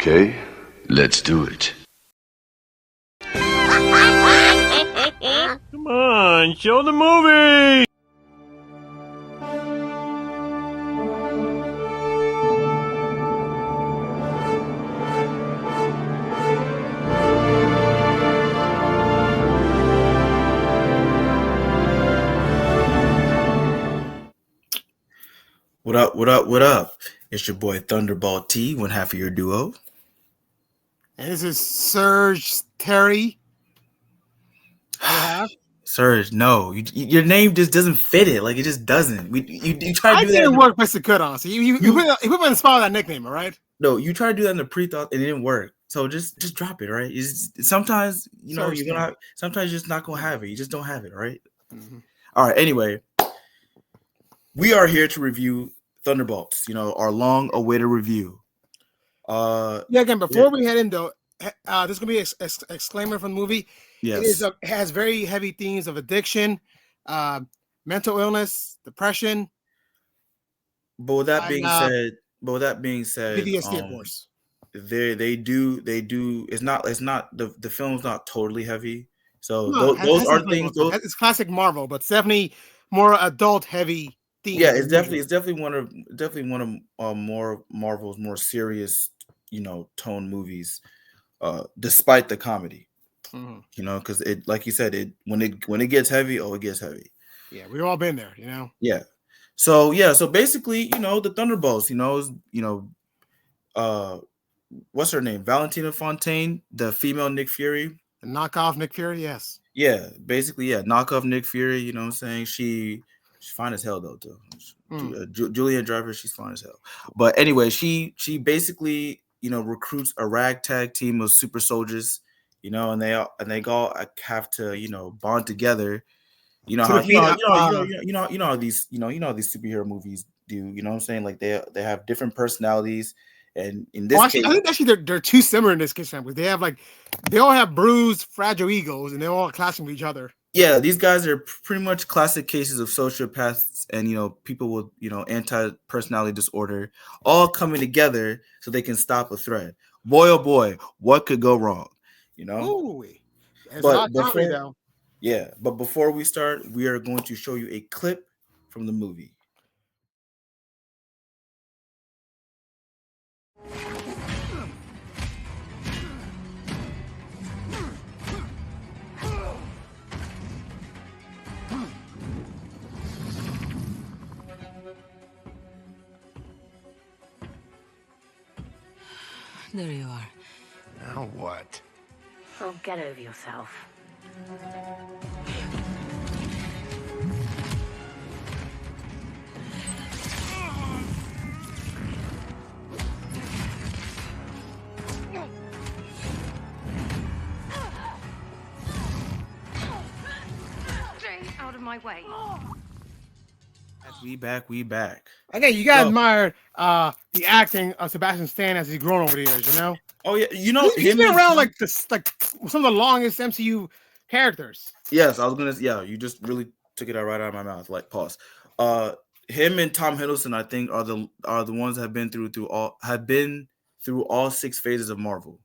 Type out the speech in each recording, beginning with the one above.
Okay, let's do it. Come on, show the movie! What up, what up, what up? It's your boy Thunderbolt T, one half of your duo. And this is Serge Terry. Other half. Serge, no. Your name just doesn't fit it. Like, it just doesn't. You try to I do didn't that. work best it could, honestly. You put me in the spot with that nickname, all right? No, you try to do that in the pre-thought and it didn't work. So just drop it, right? Sometimes, Serge you're gonna Terry. sometimes you're just not gonna have it. You just don't have it, right? Mhm. All right, anyway. We are here to review Thunderbolts, our long-awaited review. Again, before we head into there's gonna be an exclaimer from the movie. Yes. It has very heavy themes of addiction, mental illness, depression. But with that being said, PTSD, of course. they do it's not the film's not totally heavy. So No, those are things. It's classic Marvel, but it's definitely more adult heavy themes. Yeah, it's definitely one of more Marvel's more serious, tone movies, despite the comedy. Mm-hmm. Because it, like you said, when it gets heavy, it gets heavy. Yeah, we've all been there, Yeah. So basically, the Thunderbolts, what's her name? Valentina Fontaine, the female Nick Fury. The knockoff Nick Fury, yes. Yeah, basically, knockoff Nick Fury, you know what I'm saying? She's fine as hell though, too. Julia Driver, she's fine as hell. But anyway, she basically, recruits a ragtag team of super soldiers, and they all have to, bond together. You know how these superhero movies do, you know what I'm saying? Like they have different personalities. And in this case, I think actually they're too similar in this case, because they all have bruised, fragile egos, and they're all clashing with each other. Yeah, these guys are pretty much classic cases of sociopaths and people with anti-personality disorder all coming together so they can stop a threat. Boy, oh boy, what could go wrong? Ooh, it's but not comedy though. Yeah, but before we start, we are going to show you a clip from the movie. There you are. Now what? Oh, get over yourself. Stay out of my way. We back. Again, you gotta admire the acting of Sebastian Stan as he's grown over the years, Oh yeah, he's been around like some of the longest MCU characters. Yes, I was gonna. Yeah, you just really took it right out of my mouth. Like pause. Him and Tom Hiddleston, I think, are the ones that have been through all 6 phases of Marvel.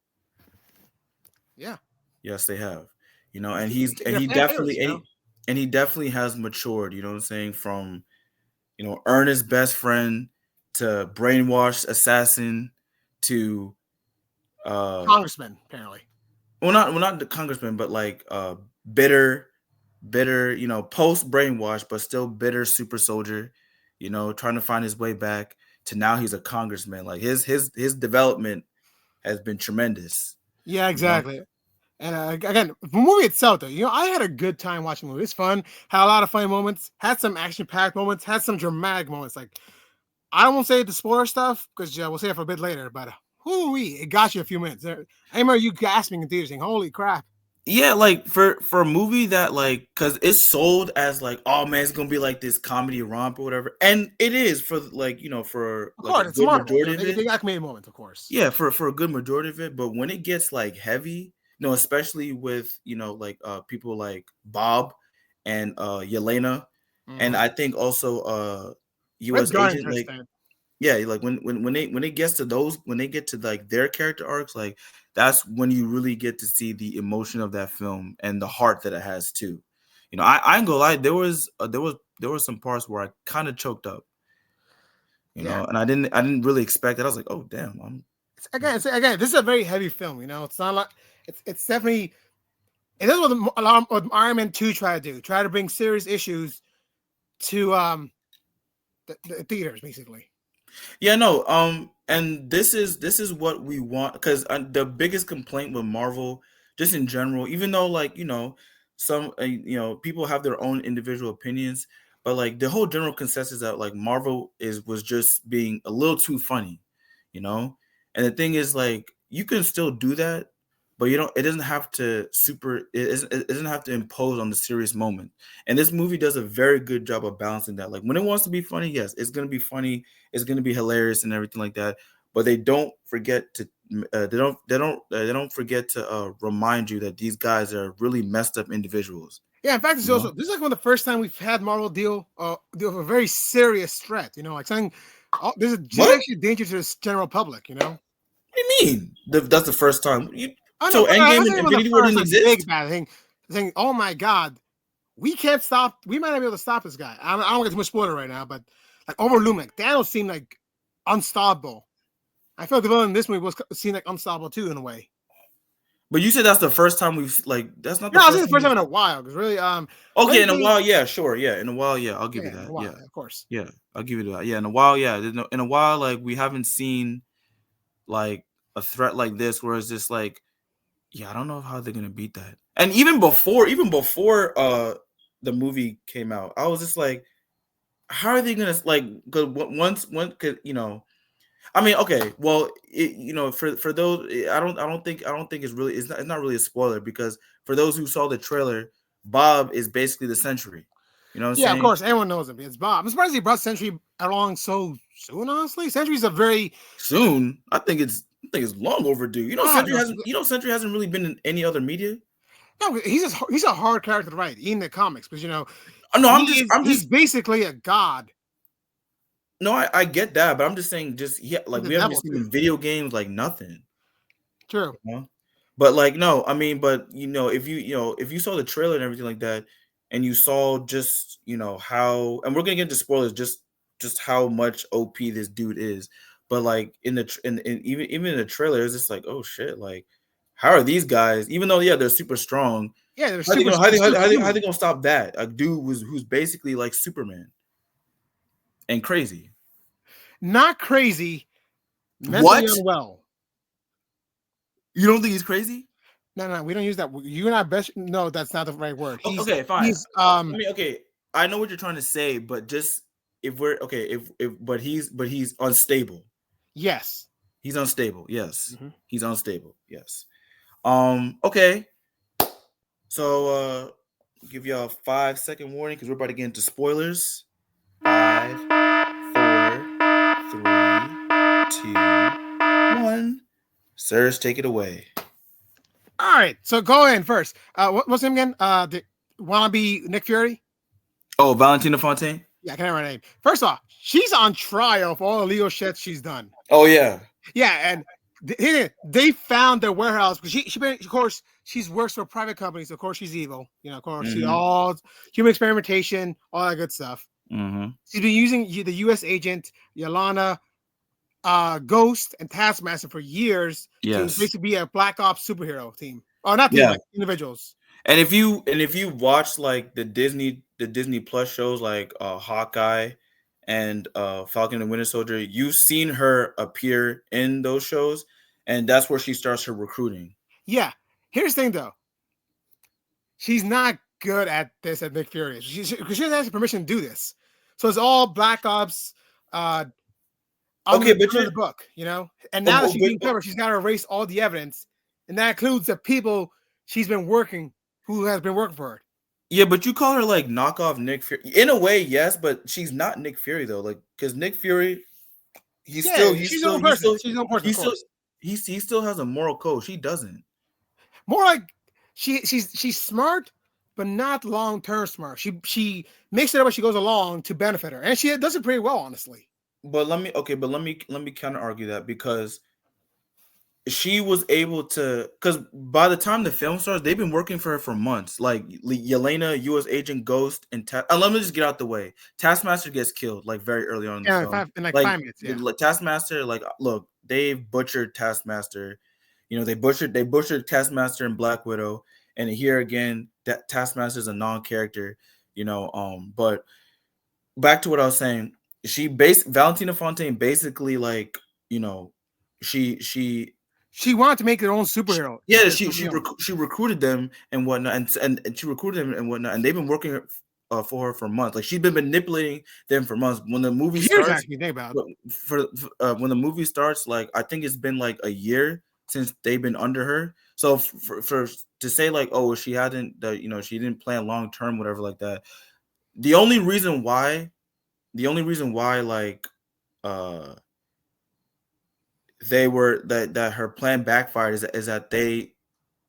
Yeah. Yes, they have. And he definitely has matured. You know what I'm saying? From Ernest's best friend to brainwashed assassin to congressman, apparently. Well, not the congressman, but like bitter, post brainwash, but still bitter super soldier, trying to find his way back to now he's a congressman. Like his development has been tremendous. Yeah, exactly. And again, the movie itself, though, I had a good time watching the movie. It's fun. Had a lot of funny moments. Had some action-packed moments. Had some dramatic moments. Like, I don't want to say the spoiler stuff because we'll say it for a bit later. But it got you a few minutes. I remember you gasping in theaters, saying, "Holy crap!" Yeah, like for a movie that because it's sold as like, oh man, it's gonna be like this comedy romp or whatever, and it is for for of course, it's a Marvel. They got comedic moments, of course. Yeah, for a good majority of it, but when it gets like heavy. Especially with people like Bob and Yelena, and I think also U.S. agent Yeah, like when it gets to those, when they get to like their character arcs, like that's when you really get to see the emotion of that film and the heart that it has too. You know, I ain't gonna lie, there was some parts where I kind of choked up, you Yeah. know, and I didn't really expect it. I was like, oh damn, Again, this is a very heavy film. You know, it's not like it's definitely. And this is what Iron Man 2 try to do. Try to bring serious issues to the theaters, basically. Yeah, no, and this is what we want, because the biggest complaint with Marvel, just in general, even though like some people have their own individual opinions, but like the whole general consensus that like Marvel was just being a little too funny, you know. And the thing is, like, you can still do that, but you don't. It doesn't have to it doesn't have to impose on the serious moment. And this movie does a very good job of balancing that. Like when it wants to be funny, yes, it's gonna be funny, it's gonna be hilarious and everything like that. But they don't forget to they don't forget to remind you that these guys are really messed up individuals. Yeah, in fact, this is like one of the first time we've had Marvel deal with a very serious threat. You know, like saying this is actually a danger to the general public. You know, what do you mean? That's the first time. So I Endgame and Infinity War didn't exist. Big bad thing, saying, "Oh my God, we can't stop. We might not be able to stop this guy." I don't get too much spoiler right now, but like overlooming, Thanos seemed like unstoppable. I felt the villain in this movie seemed like unstoppable too, in a way. But you said that's the first time we've that's not. No, the first time in a while because really, okay, in a while, yeah, sure, yeah, in a while, yeah, I'll give you that, while, yeah, of course, yeah, I'll give you that, yeah, in a while, yeah, in a while, like we haven't seen like a threat like this, where it's just like, yeah, I don't know how they're gonna beat that. And even before the movie came out, I was just like, how are they gonna like? Because once could I mean, okay, well, for those, I don't think it's really, it's not really a spoiler, because for those who saw the trailer, Bob is basically the Sentry. You know what I'm saying? Of course, everyone knows him. It's Bob. I'm surprised he brought Sentry along so soon. Honestly, Sentry's a very soon. I think it's long overdue. Sentry hasn't really been in any other media. No, he's a hard character to write in the comics, because he's basically a god. No, I get that, but I'm just saying, like we haven't seen video games, like nothing. True. You know? But like, no, I mean, but if you saw the trailer and everything like that, and you saw just how, and we're gonna get into spoilers, just how much OP this dude is. But like even in the trailer, it's just like, oh shit, like how are these guys? Even though they're super strong, they're how they gonna stop that? A dude who's basically like Superman and crazy. Not crazy. Mentally unwell. You don't think he's crazy? No, we don't use that. You and I best. No, that's not the right word. Okay, fine. I mean, okay, I know what you're trying to say, but just but he's unstable. Yes. He's unstable. Yes. Mm-hmm. He's unstable. Yes. Okay. So give y'all a 5-second warning, because we're about to get into spoilers. 5, 4, 3, 2, 1. Sirs, take it away. All right, so go in first. What's his name again? The wannabe Nick Fury? Oh, Valentina Fontaine? Yeah, I can't remember her name. First off, she's on trial for all the legal shit she's done. Oh, yeah. Yeah, and they found their warehouse, because she of course, she's works for private companies. Of course, she's evil. Of course, she all human experimentation, all that good stuff. Mm-hmm. She's been using the U.S. agent Yelena, Ghost, and Taskmaster for years to basically be a Black Ops superhero team. Oh, not team, like individuals. And if you watch like the Disney Plus shows like Hawkeye and Falcon and Winter Soldier, you've seen her appear in those shows, and that's where she starts her recruiting. Yeah. Here's the thing, though. She's not good at this at Nick Fury. She doesn't have permission to do this. So it's all Black Ops. Okay, but you're the book, and now that she's being covered, she's got to erase all the evidence, and that includes the people who has been working for her. Yeah, but you call her like knockoff Nick Fury in a way, yes, but she's not Nick Fury though, like because Nick Fury, he still has a moral code. She doesn't. More like she's smart, but not long term smart. She makes it up as she goes along to benefit her, and she does it pretty well, honestly. but let me counter argue that because she was able to, because by the time the film starts, they've been working for her for months. Like Yelena, U.S. Agent Ghost, and let me just get out the way. Taskmaster gets killed like very early on in the Yeah, film. in like Like 5 minutes. Yeah. Taskmaster, like look, they've butchered Taskmaster. You know, they butchered Taskmaster and Black Widow, and here again, that Taskmaster is a non-character. You know, but back to what I was saying, Valentina Fontaine basically like, you know, She wanted to make her own superhero. yeah, It's something else. she recruited them and whatnot, and she recruited them and whatnot, and they've been working for her for months. Like she's been manipulating them for months. When the movie Years, starts, actually, think about it. when the movie starts, like I think it's been like a year since they've been under her. So for to say like, oh, she hadn't, you know, she didn't plan long term, whatever like that. The only reason why, like, uh they were that her plan backfired is that they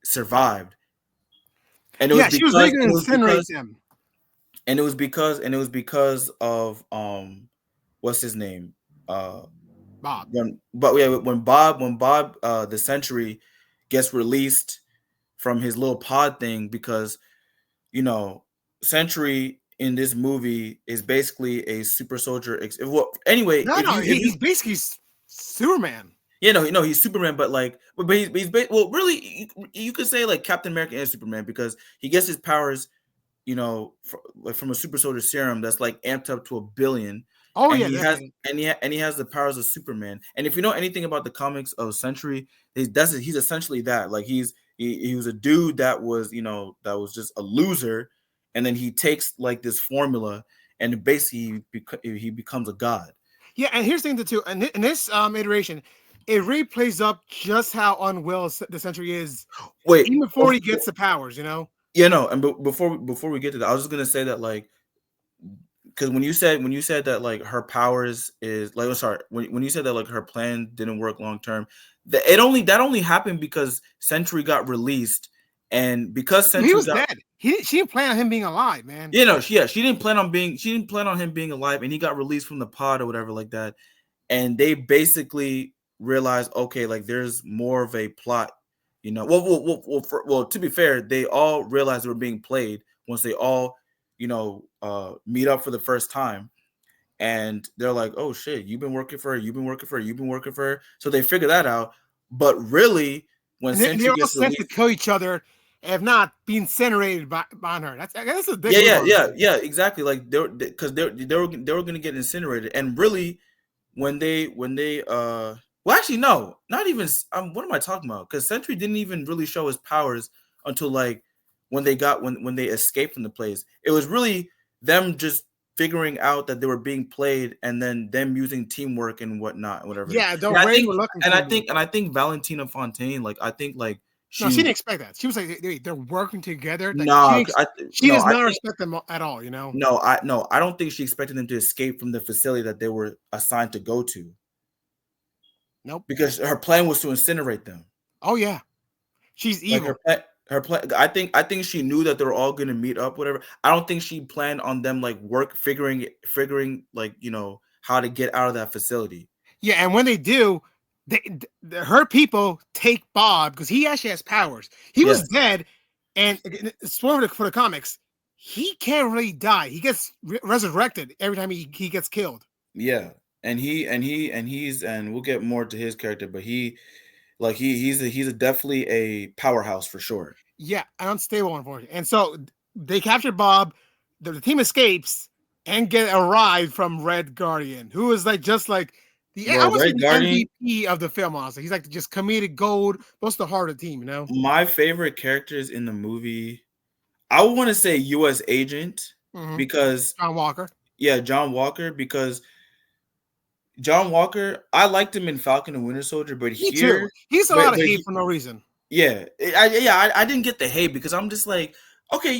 survived, and it was Yeah, she was because ready to incinerate them. it was because of what's his name, Bob. when Bob the Century gets released from his little pod thing, because you know Century in this movie is basically a super soldier. Well, anyway, No, no, he's basically Superman. yeah, no, he's Superman, but like, well, really, you could say like Captain America and Superman, because he gets his powers, you know, like from a super soldier serum that's like amped up to 1 billion, Oh and yeah, he has definitely. and he has the powers of Superman. And if you know anything about the comics of Century, he's essentially that. Like he was a dude that was, you know, that was just a loser, and then he takes like this formula, and basically he becomes a god. Yeah, and here's the thing too. In this iteration, it really plays up just how unwell the Sentry is, Wait, even before he gets the powers. You know. yeah, no, and before we get to that, I was just gonna say that like, because when you said that like her powers is like, I'm sorry, when you said that like her plan didn't work long term, that only happened because Sentry got released, and because He Sentry was got, dead. She didn't plan on him being alive, man. you know, she didn't plan on him being alive, and he got released from the pod or whatever like that, and they basically realized, okay, like there's more of a plot, you know. Well, to be fair, they all realized they were being played once they all, you know, meet up for the first time, and they're like, oh shit, you've been working for her, you've been working for her, you've been working for her. So they figure that out, but really, when And they're Sentry all gets set to released, kill each other, if not be incinerated by her. That's a big move on her. yeah, exactly. Like because they were gonna get incinerated, and really, when they well, actually no, not even what am I talking about? Because Sentry didn't even really show his powers until like when they escaped from the place. It was really them just figuring out that they were being played, and then them using teamwork and whatnot and whatever. Yeah, the And I Ray think were looking and I teamwork. think and I think Valentina Fontaine, like I think like No, she didn't she expect that. She was like, they're working together. Like nah she does not respect them at all. You know. no, I don't think she expected them to escape from the facility that they were assigned to go to, Nope. because her plan was to incinerate them. Oh yeah, she's Like evil. her plan. I think she knew that they were all gonna meet up, whatever. I don't think she planned on them like figuring like, you know, how to get out of that facility. Yeah, and when they do, her people take Bob because he actually has powers. He was dead, and spoiler for the comics, he can't really die. He gets resurrected every time he gets killed. Yeah, and we'll get more to his character, but he's definitely a powerhouse for sure. Yeah, unstable, unfortunately. And so they capture Bob. The team escapes and get a ride from Red Guardian, who is like just like I Bro, would say Red the Guardian, MVP of the film. Honestly, he's like just comedic gold. Most of the heart of the team, you know. my favorite characters in the movie, I would want to say U.S. Agent, because John Walker. yeah, John Walker, because John Walker, I liked him in Falcon and Winter Soldier, but Me too. He's a lot of hate for no reason. yeah, I didn't get the hate because I'm just like, okay,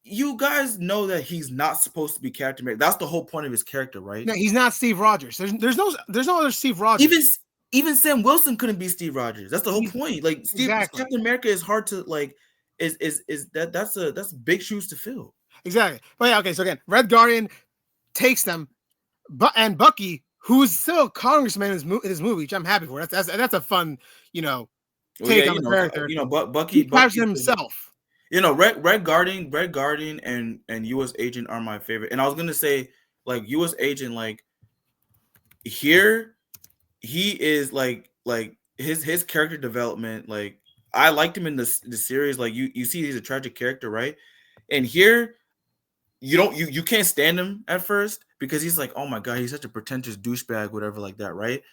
you guys know that he's not supposed to be character maker. That's the whole point of his character, right? No, he's not Steve Rogers. There's no other Steve Rogers. Even Sam Wilson couldn't be Steve Rogers. That's the whole point. Like exactly. Captain America is hard to like. That's big shoes to fill. Exactly. But yeah, okay. So again, Red Guardian takes them, and Bucky, who's still a congressman in his movie, which I'm happy for. That's a fun, Well, take yeah, on the character. Bucky, He captured himself. Red Guardian, and U.S. Agent are my favorite. And I was gonna say, like, U.S. Agent, like, here, he is like his character development. Like, I liked him in the series. Like, you see, he's a tragic character, right? And here, you can't stand him at first because he's like, oh my god, he's such a pretentious douchebag, whatever, like that, right?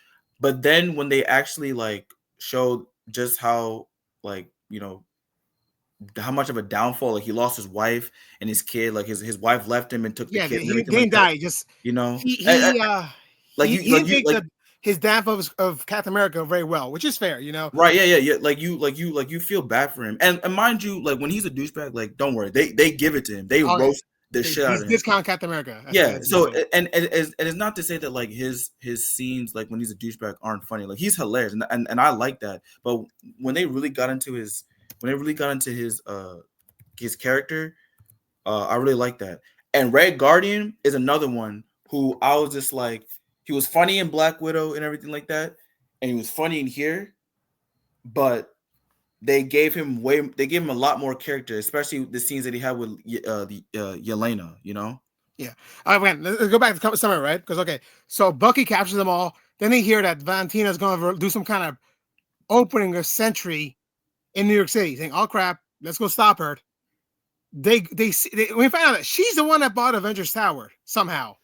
But then when they actually like showed just how, like, how much of a downfall, like, he lost his wife and his kid, like his wife left him and took the Yeah, kid and he everything didn't like that. die. Just You know, he you didn't take his downfall of Captain America very well, which is fair, right, yeah. Like you feel bad for him, and mind you, like, when he's a douchebag, like, don't worry, they give it to him, they roast the shit out of him. Discount Captain America. Yeah, so and it's not to say that, like, his scenes, like, when he's a douchebag, aren't funny. Like, he's hilarious, and I like that. But when they really got into his character, I really like that. And Red Guardian is another one who I was just like, he was funny in Black Widow and everything like that, and he was funny in here, but they gave him a lot more character, especially the scenes that he had with Yelena, Yeah. All right, man, let's go back to the summary, right? Because, okay, so Bucky captures them all. Then they hear that Valentina's going to do some kind of opening a sentry in New York City, saying, "Oh crap, let's go stop her." We find out that she's the one that bought Avengers Tower somehow.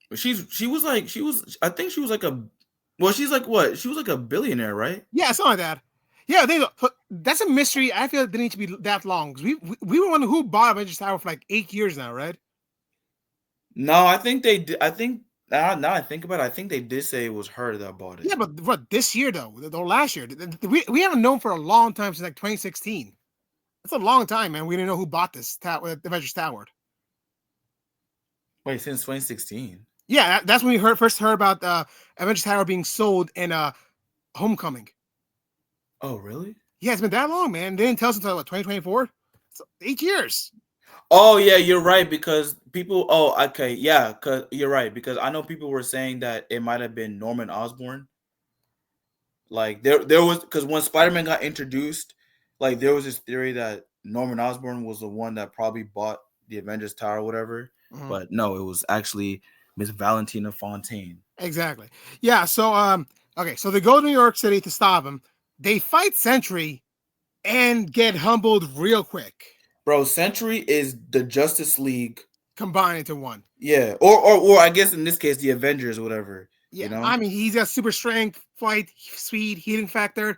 I think she was like she's like, what? She was like a billionaire, right? Yeah, something like that. Yeah, that's a mystery. I feel it didn't need to be that long because we were wondering who bought Avengers Tower for like 8 years now, right? No, I think they did. I think now I think about it, I think they did say it was her that bought it. Yeah, but what, this year though, or last year, we haven't known for a long time, since like 2016. That's a long time, man. We didn't know who bought this Avengers Tower. Wait, since 2016? Yeah, that's when we first heard about Avengers Tower being sold in Homecoming. Oh, really? Yeah, it's been that long, man. They didn't tell us until, what, 2024? It's 8 years. Oh, yeah, you're right, because people. Oh, okay, yeah, because you're right, because I know people were saying that it might have been Norman Osborn. Like, there was, because when Spider-Man got introduced, like, there was this theory that Norman Osborn was the one that probably bought the Avengers Tower or whatever. Mhm. But no, it was actually Miss Valentina Fontaine. Exactly. Yeah. So okay. So they go to New York City to stop him. They fight Sentry and get humbled real quick. Bro, Sentry is the Justice League combined into one. Yeah, or I guess in this case the Avengers or whatever. Yeah, I mean, he's got super strength, flight, speed, healing factor,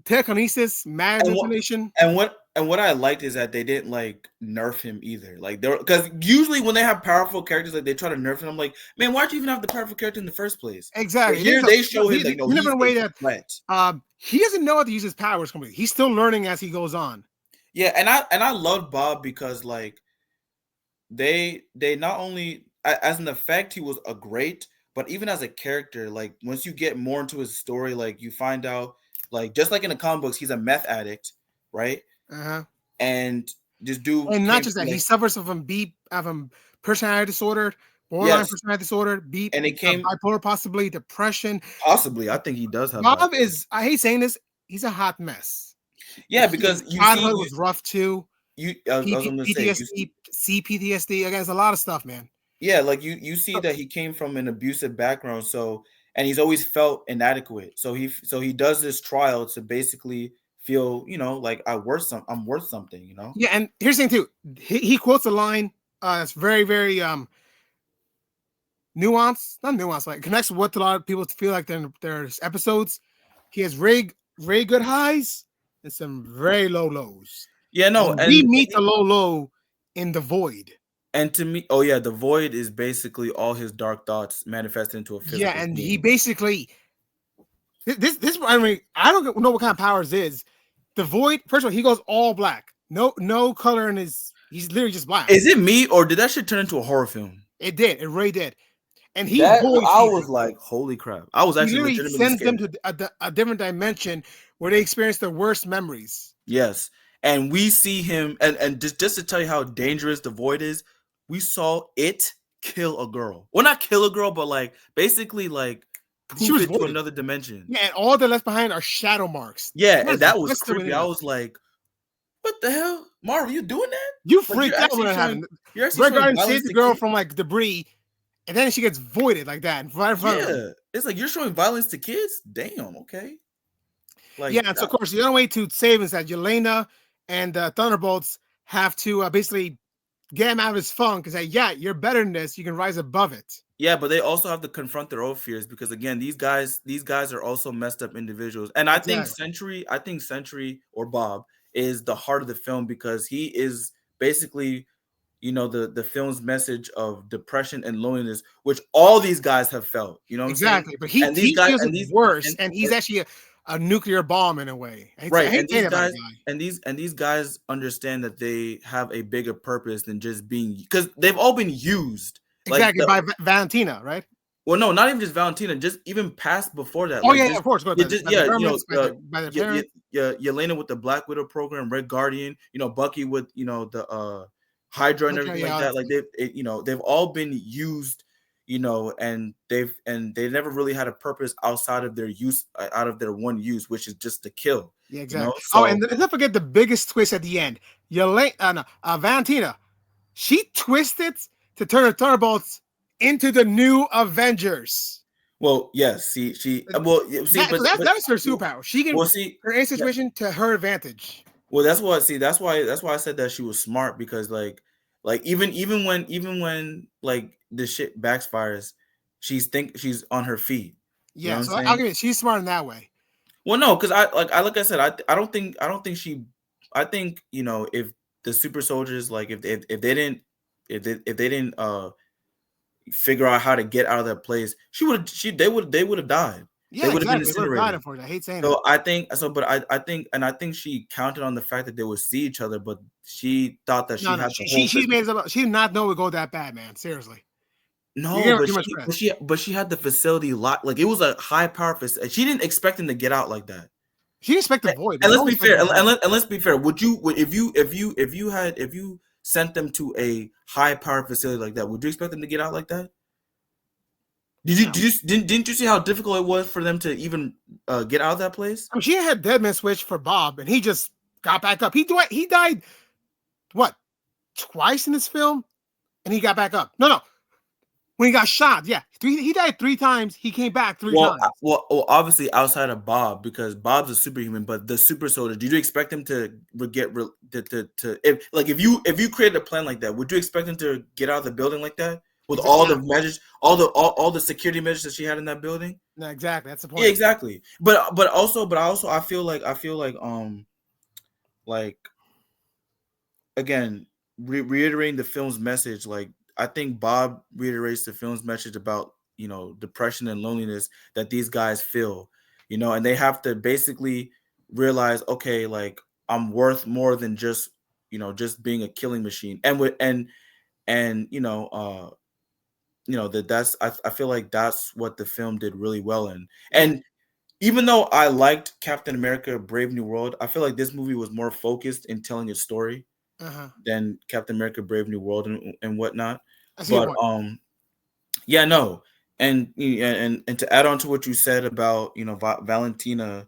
telekinesis, mad information. And what I liked is that they didn't like nerf him either. Like, they're, because usually when they have powerful characters, like, they try to nerf him. I'm like, man, why'd you even have the powerful character in the first place? Exactly. But here they show him, like, no, he's in a way a that threat. He doesn't know how to use his powers completely. He's still learning as he goes on. Yeah, and I love Bob because, like, they not only as an effect he was a great, but even as a character, like, once you get more into his story, like, you find out, like, just like in the comic books, he's a meth addict, right? And this dude, and not just that, he suffers from personality disorder, borderline personality disorder, and it came bipolar, possibly depression. Possibly, I think he does have. Bob is, I hate saying this, he's a hot mess. Yeah, because childhood was rough too. PTSD, CPTSD. Again, it's a lot of stuff, man. Yeah, like you see that he came from an abusive background, so, and he's always felt inadequate. So he does this trial to basically feel, like I'm worth something, Yeah, and here's the thing too. He quotes a line that's very, very nuanced. Not nuanced, like connects with what a lot of people feel like their episodes. He has very, very good highs and some very low lows. Yeah, no, and we meet the low in the Void. And to me, oh yeah, the Void is basically all his dark thoughts manifested into a physical. Yeah, and being. He basically this. I mean, I don't know what kind of powers is. The Void. First of all, he goes all black. No color in his. He's literally just black. Is it me, or did that shit turn into a horror film? It did. It really did. And I was like, holy crap! I was actually legitimately sends them to a different dimension where they experience their worst memories. Yes, and we see him, and just to tell you how dangerous the Void is, we saw it kill a girl. Well, not kill a girl, but like basically like She poof was it to voided. another dimension. Yeah, and all they're left behind are shadow marks. Yeah, and that was That's the way creepy. they I look. was like, what the hell? Marvel, you doing that? You Like, freaked out when it happened. Red showing Guardian violence saved the to girl kids. from like debris, and then she gets voided like that right in front of her. Yeah, it's like you're showing violence to kids. Damn, okay. Like Yeah, and so of course the only way to save him is that Yelena and Thunderbolts have to basically get him out of his funk and say, "Yeah, you're better than this. You can rise above it." yeah, but they also have to confront their own fears because again, these guys are also messed up individuals. And I think Sentry or Bob is the heart of the film because he is basically, you know, the film's message of depression and loneliness, which all these guys have felt. You know what Exactly, I'm but saying? he feels it worse, and he's actually a nuclear bomb in a way. I hate saying about that guy. And these guys understand that they have a bigger purpose than just being, because they've all been used. Exactly, by Valentina, right? Well, no, not even just Valentina, just even past before that. Oh like yeah, just, of course. By the parents. Yelena with the Black Widow program, Red Guardian, you know, Bucky with, you know, the Hydra and everything like that. Like they've all been used, you know, and they never really had a purpose outside of their use, out of their one use, which is just to kill. Yeah, exactly. You know? So, and don't forget the biggest twist at the end. Valentina, she twisted to turn the Thunderbolts into the new Avengers. well, yes, she that was her superpower. She can turn any situation to her advantage. Well, that's why I said that she was smart, because like even when like the shit backfires, she's on her feet. Yeah, you know so I'll give it. She's smart in that way. Well, no, because like I said, I don't think she. I think, you know, if the super soldiers, like if they didn't figure out how to get out of that place, they would have died. Yeah, they would have exactly. been incinerated. I hate saying So that. I think she counted on the fact that they would see each other, but she thought that she did not know it would go that bad, man. Seriously. No, but she had the facility locked. Like, it was a high power facility. She didn't expect them to get out like that. She didn't expect the void. And let's be fair. And let's be fair. If you sent them to a high power facility like that, would you expect them to get out like that? Didn't you see how difficult it was for them to even get out of that place? I mean, she had Deadman switch for Bob, and he just got back up. He died what, twice in this film, and he got back up. No. When he got shot, yeah, he died 3 times. He came back 3 times. Well, obviously outside of Bob, because Bob's a superhuman, but the super soldier, did you expect him to if you created a plan like that, would you expect him to get out of the building like that with all the measures, all the security measures that she had in that building? No, exactly. That's the point. Yeah, exactly. But also I feel like again, reiterating the film's message, like, I think Bob reiterates the film's message about, you know, depression and loneliness that these guys feel, you know, and they have to basically realize, okay, like, I'm worth more than just, you know, just being a killing machine. And I feel like that's what the film did really well in. And even though I liked Captain America: Brave New World, I feel like this movie was more focused in telling its story than Captain America: Brave New World and whatnot. But yeah, no, and to add on to what you said about, you know, Valentina,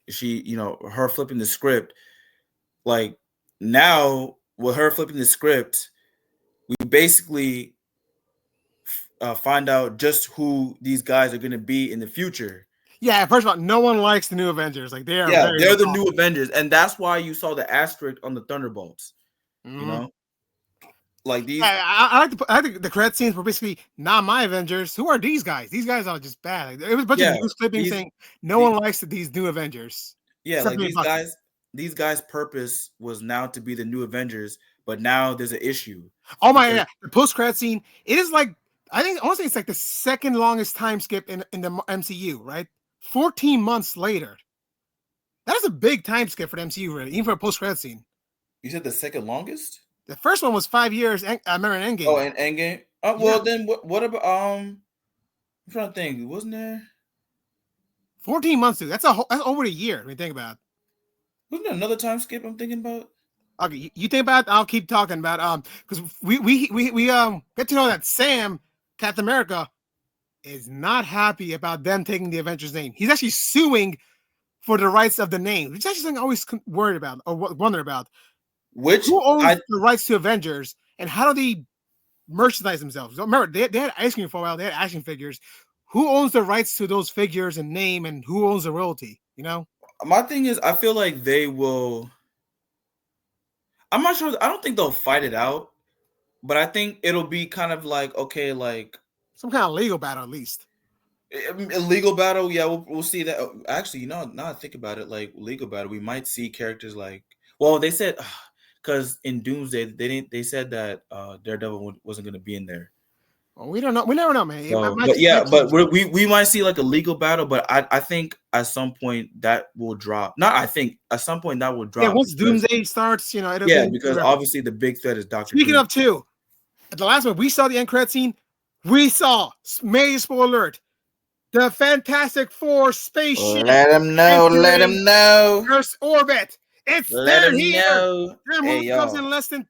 she, you know, her flipping the script, like, now with her flipping the script, we basically find out just who these guys are going to be in the future. Yeah, first of all, no one likes the new Avengers. Like, they're the new Avengers, and that's why you saw the asterisk on the Thunderbolts. Mm-hmm. You know, like these. I like the credit scenes were basically not my Avengers. Who are these guys? These guys are just bad. Like, it was a bunch of news clippings saying no one likes these new Avengers. Yeah, like these guys' purpose was now to be the new Avengers, but now there's an issue. Oh my god, the post-credit scene. It is like, I want to say it's like the second longest time skip in the MCU, right? 14 months later. That is a big time skip for the MCU, really, even for a post-credit scene. You said the second longest? The first one was 5 years. I remember in Endgame. Oh, in Endgame? Oh, well, then what about I'm trying to think. Wasn't there 14 months, dude? That's over a year when you think about it. Wasn't there another time skip I'm thinking about? Okay, you think about it, I'll keep talking about because we get to know that Sam, Captain America, is not happy about them taking the Avengers name. He's actually suing for the rights of the name, which is actually something I always worried about or wonder about. Which Who owns I the rights to Avengers and how do they merchandise themselves? Remember, they had ice cream for a while, they had action figures. Who owns the rights to those figures and name and who owns the royalty? You know? my thing is I feel like they will. I'm not sure. I don't think they'll fight it out, but I think it'll be kind of like okay, like Some kind of legal battle at least. a legal battle. Yeah, we'll see that. Actually, now I think about it, like legal battle, we might see characters like. Well, they said because in Doomsday they said that Daredevil wasn't going to be in there. Well, we don't know. We never know, man. So, but yeah, but we might see like a legal battle, but I think at some point that will drop. Not I think at some point that will drop. Yeah, once Doomsday starts, you know, it'll yeah, be because obviously the big threat is Doctor. Speaking of two, at the last one we saw the end credit scene. We saw major spoiler alert. The Fantastic Four spaceship. Let them know. Let them know. Earth's orbit. It's Let there them here. know. The movie comes in less than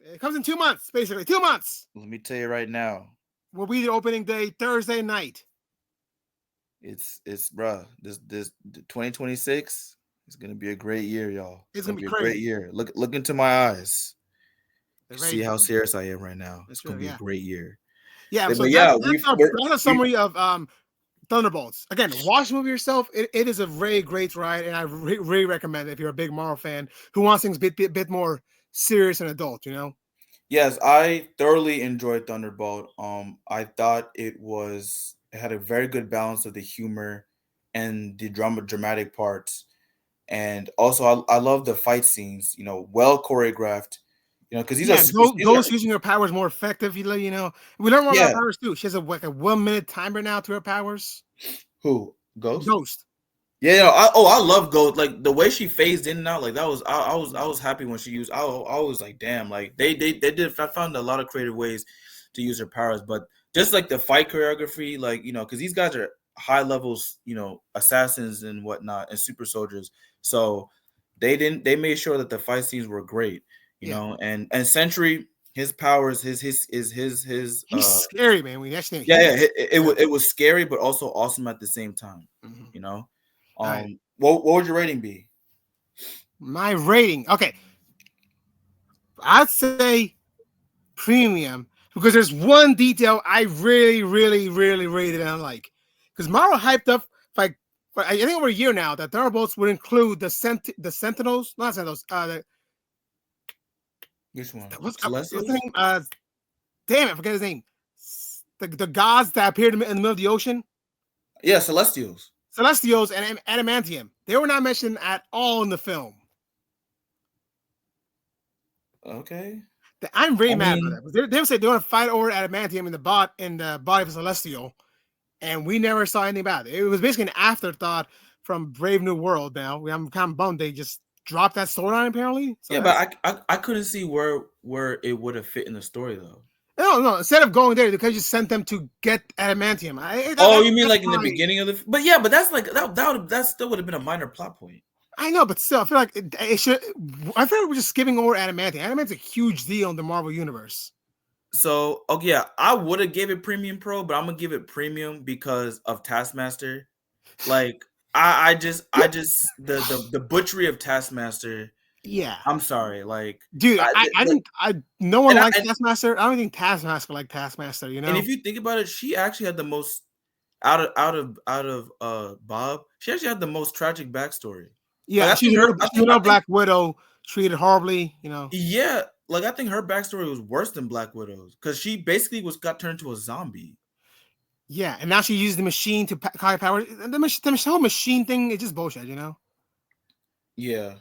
it comes in 2 months, basically. 2 months. Let me tell you right now. Will be the opening day Thursday night. It's bruh. This 2026 is gonna be a great year, y'all. It's gonna be a crazy. great year. Look into my eyes. See how crazy. serious I am right now. It's gonna be yeah. a great year. Yeah, But so yeah, that's a summary of Thunderbolts. Again, watch the movie yourself. It is a very great ride, and I really recommend it if you're a big Marvel fan who wants things a bit more serious and adult. You know. Yes, I thoroughly enjoyed Thunderbolt. I thought it had a very good balance of the humor and the dramatic parts, and also I love the fight scenes. You know, well choreographed. You know, because these are those using her powers more effective. You know, we learn more about Yeah. powers too. She has a 1 minute timer now to her powers. Who? Ghost? Ghost. Yeah, I love Ghost. Like the way she phased in and out, like that was I was happy when she used. I was like, damn, like they did. I found a lot of creative ways to use her powers, but just like the fight choreography, like you know, because these guys are high levels, you know, assassins and whatnot, and super soldiers. So they made sure that the fight scenes were great, you know, and Sentry. His powers, his He's scary, man. We actually it was scary, but also awesome at the same time. Mm-hmm. You know, Right. what would your rating be? My rating, okay, I'd say premium because there's one detail I really didn't like. Because Marvel hyped up like for I think over a year now that Thunderbolts would include the Sentinels, not Sentinels. Which one? What's Celestials? the name? Damn it, I forget his name. The gods that appeared in the middle of the ocean. Yeah, Celestials. Celestials and Adamantium. They were not mentioned at all in the film. Okay. I'm very mad about that. They said they want to fight over Adamantium in the body of a Celestial, and we never saw anything about it. It was basically an afterthought from Brave New World. Now I'm kind of bummed they just dropped that storyline apparently. So yeah, but I couldn't see where it would have fit in the story though. No. Instead of going there, they could just sent them to get Adamantium. You mean like in the beginning of the? But yeah, but that's like that still would have been a minor plot point. I know, but still, I feel like it should. I feel like we're just skipping over Adamantium. Adamantium's a huge deal in the Marvel universe. So, okay, yeah, I would have gave it Premium Pro, but I'm gonna give it Premium because of Taskmaster. Like, I just the butchery of Taskmaster. Yeah, I'm sorry, like, dude, no one likes Taskmaster. I don't think Taskmaster like Taskmaster. You know, and if you think about it, she actually had the most out of Bob. She actually had the most tragic backstory. Yeah, like, she Black Widow treated horribly. You know. Yeah, like I think her backstory was worse than Black Widow's because she basically got turned into a zombie. Yeah, and now she used the machine to carry power. The whole machine thing is just bullshit, you know. Yeah,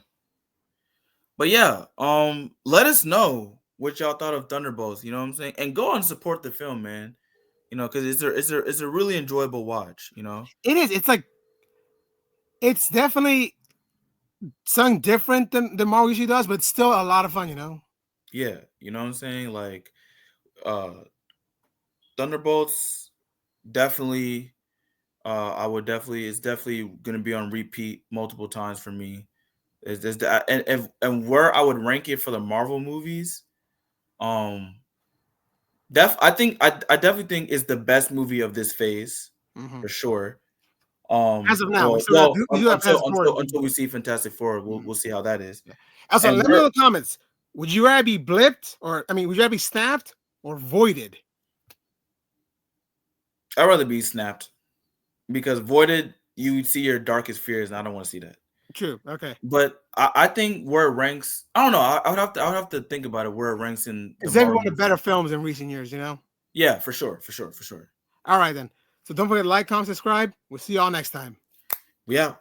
but yeah, let us know what y'all thought of Thunderbolts. You know what I'm saying, and go and support the film, man. You know, because it's a really enjoyable watch. You know, it is. It's like it's definitely something different than Marvel usually does, but it's still a lot of fun. You know. Yeah, you know what I'm saying, like, Thunderbolts definitely. It's definitely going to be on repeat multiple times for me. There's the, and where I would rank it for the Marvel movies, I definitely think it's the best movie of this phase for sure. As of now, until we see Fantastic Four, we'll see how that is. Yeah. Also, And let me know in the comments. Would you rather be blipped would you rather be snapped or voided? I'd rather be snapped because voided, you see your darkest fears, and I don't want to see that. True. Okay. But I think where it ranks, I don't know. I would have to think about it where it ranks in. It's definitely one of the better films in recent years, you know. Yeah, for sure. All right then. So don't forget to like, comment, subscribe. We'll see y'all next time. We out.